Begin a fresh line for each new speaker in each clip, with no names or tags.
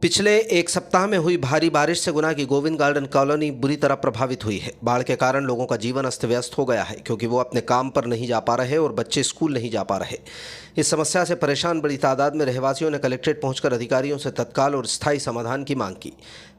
पिछले एक सप्ताह में हुई भारी बारिश से गुना की गोविंद गार्डन कॉलोनी बुरी तरह प्रभावित हुई है। बाढ़ के कारण लोगों का जीवन अस्त व्यस्त हो गया है, क्योंकि वो अपने काम पर नहीं जा पा रहे और बच्चे स्कूल नहीं जा पा रहे। इस समस्या से परेशान बड़ी तादाद में रहवासियों ने कलेक्ट्रेट पहुंचकर अधिकारियों से तत्काल और स्थायी समाधान की मांग की।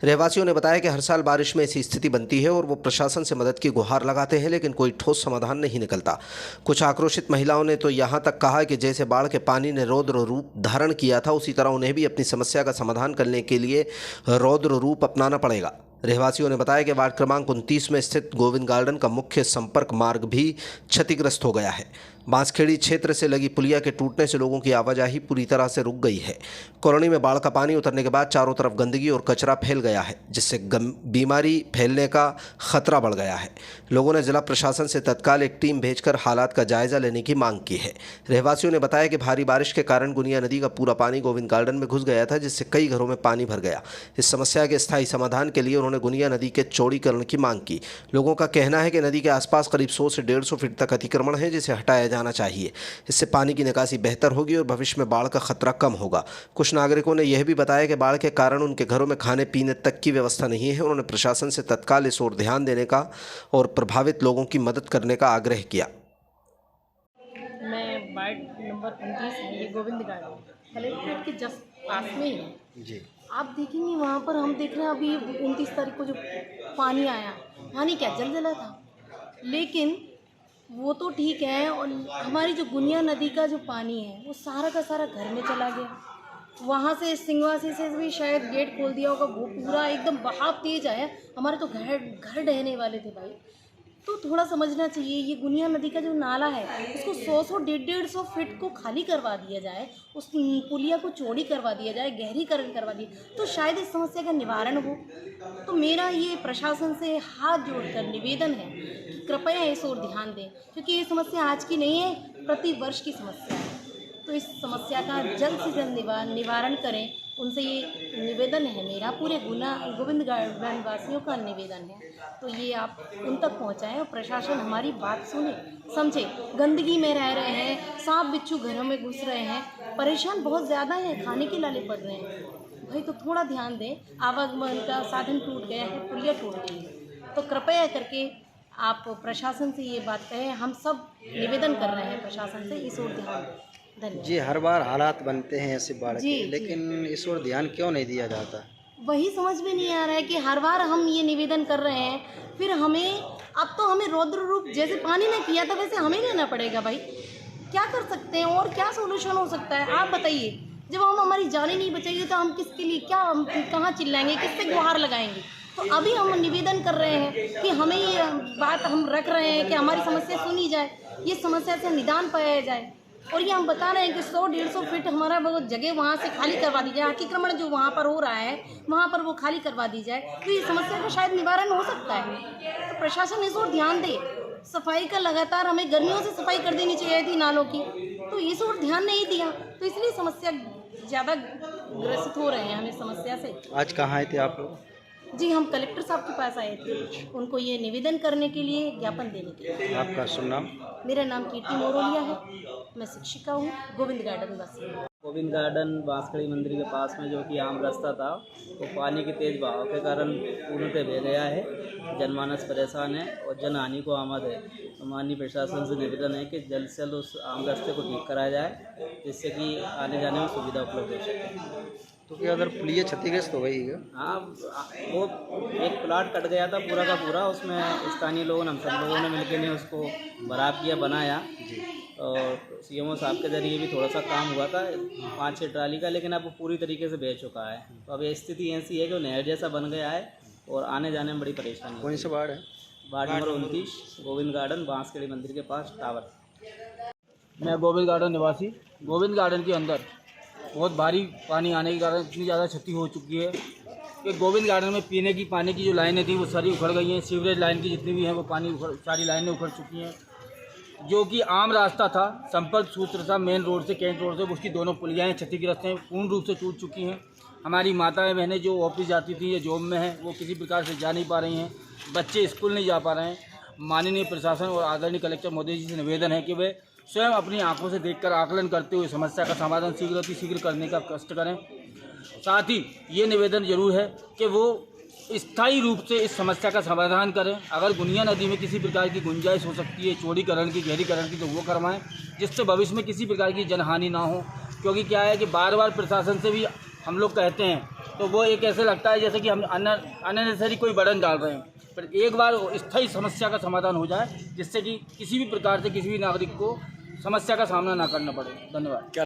रहवासियों ने बताया कि हर साल बारिश में ऐसी स्थिति बनती है और वो प्रशासन से मदद की गुहार लगाते हैं, लेकिन कोई ठोस समाधान नहीं निकलता। कुछ आक्रोशित महिलाओं ने तो यहाँ तक कहा कि जैसे बाढ़ के पानी ने रौद्र रूप धारण किया था, उसी तरह उन्हें भी अपनी समस्या का समाधान करने के लिए रौद्र रूप अपनाना पड़ेगा। रहवासियों ने बताया कि वार्ड क्रमांक 29 में स्थित गोविंद गार्डन का मुख्य संपर्क मार्ग भी क्षतिग्रस्त हो गया है। बांसखेड़ी क्षेत्र से लगी पुलिया के टूटने से लोगों की आवाजाही पूरी तरह से रुक गई है। कॉलोनी में बाढ़ का पानी उतरने के बाद चारों तरफ गंदगी और कचरा फैल गया है, जिससे बीमारी फैलने का खतरा बढ़ गया है। लोगों ने जिला प्रशासन से तत्काल एक टीम भेजकर हालात का जायजा लेने की मांग की है। रहवासियों ने बताया कि भारी बारिश के कारण गुनिया नदी का पूरा पानी गोविंद गार्डन में घुस गया था, जिससे कई घरों में पानी भर गया। इस समस्या के स्थायी समाधान के लिए उन्होंने गुनिया नदी के चौड़ीकरण की मांग की। लोगों का कहना है कि नदी के आसपास करीब 100 से 150 फीट तक अतिक्रमण है, जिसे हटाया जाना चाहिए। इससे पानी की निकासी बेहतर होगी और भविष्य में बाढ़ का खतरा कम होगा। कुछ नागरिकों ने यह भी बताया कि बाढ़ के कारण उनके घरों में खाने पीने तक की व्यवस्था नहीं है। उन्होंने प्रशासन से तत्काल इस ओर ध्यान देने का और प्रभावित लोगों की मदद करने का आग्रह किया।
मैं वार्ड नंबर 29 है, ये गोविंद गार्डन कलेक्ट्रेट के जस्ट पास में ही है
जी,
आप देखेंगे वहाँ पर हम देख रहे हैं अभी 29 तारीख को जो पानी आया, पानी क्या जल था, लेकिन वो तो ठीक है। और हमारी जो गुनिया नदी का जो पानी है वो सारा का सारा घर में चला गया। वहाँ से सिंगवासी से भी शायद गेट खोल दिया होगा, वो पूरा एकदम बहाव तेज आया। हमारे तो घर ढहने वाले थे भाई। तो थोड़ा समझना चाहिए, ये गुनिया नदी का जो नाला है उसको 100 150 फीट को खाली करवा दिया जाए, उस पुलिया को चौड़ी करवा दिया जाए, गहरीकरण करवा दिए तो शायद इस समस्या का निवारण हो। तो मेरा ये प्रशासन से हाथ जोड़कर निवेदन है कि कृपया इस ओर ध्यान दें, क्योंकि ये समस्या आज की नहीं है, प्रति वर्ष की समस्या है। तो इस समस्या का जल्द से जल्द निवारण करें, उनसे ये निवेदन है मेरा, पूरे गोविंद गार्डन वासियों का निवेदन है। तो ये आप उन तक पहुंचाएं और प्रशासन हमारी बात सुने समझे। गंदगी में रह रहे हैं, सांप बिच्छू घरों में घुस रहे हैं, परेशान बहुत ज़्यादा हैं, खाने के लाले पड़ रहे हैं भाई। तो थोड़ा ध्यान दें, आवागमन का साधन टूट गया है, पुलिया टूट गई है। तो कृपया करके आप प्रशासन से ये बात कहें, हम सब निवेदन कर रहे हैं प्रशासन से, इस ओर ध्यान दें। धन्यवाद
जी, हर बार हालात बनते हैं ऐसे बाढ़
जी,
के, लेकिन इस ओर ध्यान क्यों नहीं दिया जाता?
वही समझ में नहीं आ रहा है कि हर बार हम ये निवेदन कर रहे हैं, फिर अब तो हमें रौद्र रूप जैसे पानी ने किया था वैसे हमें लेना पड़ेगा भाई। क्या कर सकते हैं और क्या सोल्यूशन हो सकता है आप बताइए। जब हम हमारी जानें नहीं बचाएंगे तो हम किसके लिए क्या, हम कहाँ चिल्लाएंगे, किससे गुहार लगाएंगे। तो अभी हम निवेदन कर रहे हैं कि हमें ये बात हम रख रहे हैं कि हमारी समस्या सुनी जाए, ये समस्या से निदान पाया जाए। और ये हम बता रहे हैं कि 100 150 फीट हमारा वो जगह वहाँ से खाली करवा दी जाए, अतिक्रमण जो वहाँ पर हो रहा है वहाँ पर वो खाली करवा दी जाए, तो ये समस्या का शायद निवारण हो सकता है। तो प्रशासन इस ओर ध्यान दे। सफाई का लगातार हमें गर्मियों से सफाई कर देनी चाहिए थी नालों की, तो इस ओर ध्यान नहीं दिया, तो इसलिए समस्या ज़्यादा ग्रसित हो रहे हैं हम इस समस्या से।
आज कहाँ आए थे आप लोग?
जी, हम कलेक्टर साहब के पास आए थे, उनको ये निवेदन करने के लिए, ज्ञापन देने के लिए।
आपका शुभ नाम?
मेरा नाम कीर्ति मोरोलिया है, मैं शिक्षिका हूँ, गोविंद गार्डन वासी हूँ।
गोविंद गार्डन बांसखेड़ी मंदिर के पास में जो कि आम रास्ता था, वो पानी के तेज बहाव के कारण पूर्णतः बह गया है। जनमानस परेशान है और जनहानि को आमद है। तो माननीय प्रशासन से निवेदन है कि जल्द से जल्द उस आम रास्ते को ठीक कराया जाए, जिससे कि आने जाने में सुविधा उपलब्ध हो सके।
तो क्या अगर पुलिया क्षतिग्रस्त हो गई है?
हाँ, वो एक प्लाट कट गया था पूरा का पूरा, उसमें स्थानीय लोगों ने, हम सब लोगों ने मिलकर ने उसको बराब किया, बनाया। और सीएमओ साहब के जरिए भी थोड़ा सा काम हुआ था 5-6 ट्राली का, लेकिन अब वो पूरी तरीके से बह चुका है। तो अब ये स्थिति ऐसी है कि वो नहर जैसा बन गया है और आने जाने में बड़ी परेशानी है।
कौन सा वार्ड है?
Ward number 29 Govind garden Banskhedi मंदिर के पास टावर।
मैं गोविंद गार्डन निवासी। गोविंद गार्डन के अंदर बहुत भारी पानी आने के कारण इतनी ज़्यादा क्षति हो चुकी है कि गोविंद गार्डन में पीने की पानी की जो लाइनें थी वो सारी उखड़ गई हैं। सीवरेज लाइन की जितनी भी हैं वो सारी लाइनें उखड़ चुकी हैं। जो कि आम रास्ता था, संपर्क सूत्र था मेन रोड से, कैंट रोड से, उसकी दोनों पुलियाएँ क्षतिग्रस्त हैं, पूर्ण रूप से टूट चुकी हैं। हमारी माताएं बहनें जो ऑफिस जाती थी या जॉब में हैं, वो किसी प्रकार से जा नहीं पा रही हैं। बच्चे स्कूल नहीं जा पा रहे हैं। माननीय प्रशासन और आदरणीय कलेक्टर महोदय जी से निवेदन है कि वे स्वयं अपनी आंखों से देखकर आकलन करते हुए समस्या का समाधान शीघ्र करने का कष्ट करें। साथ ही ये निवेदन जरूर है कि वो स्थायी रूप से इस समस्या का समाधान करें। अगर गुनिया नदी में किसी प्रकार की गुंजाइश हो सकती है चौड़ीकरण की, गहरीकरण की, तो वो करवाएं, जिससे भविष्य में किसी प्रकार की जनहानि ना हो। क्योंकि क्या है कि बार बार प्रशासन से भी हम लोग कहते हैं तो वो एक ऐसे लगता है जैसे कि हम अननेसेसरी कोई बर्डन डाल रहे हैं। पर एक बार स्थायी समस्या का समाधान हो जाए, जिससे कि किसी भी प्रकार से किसी भी नागरिक को समस्या का सामना ना करना पड़े। धन्यवाद।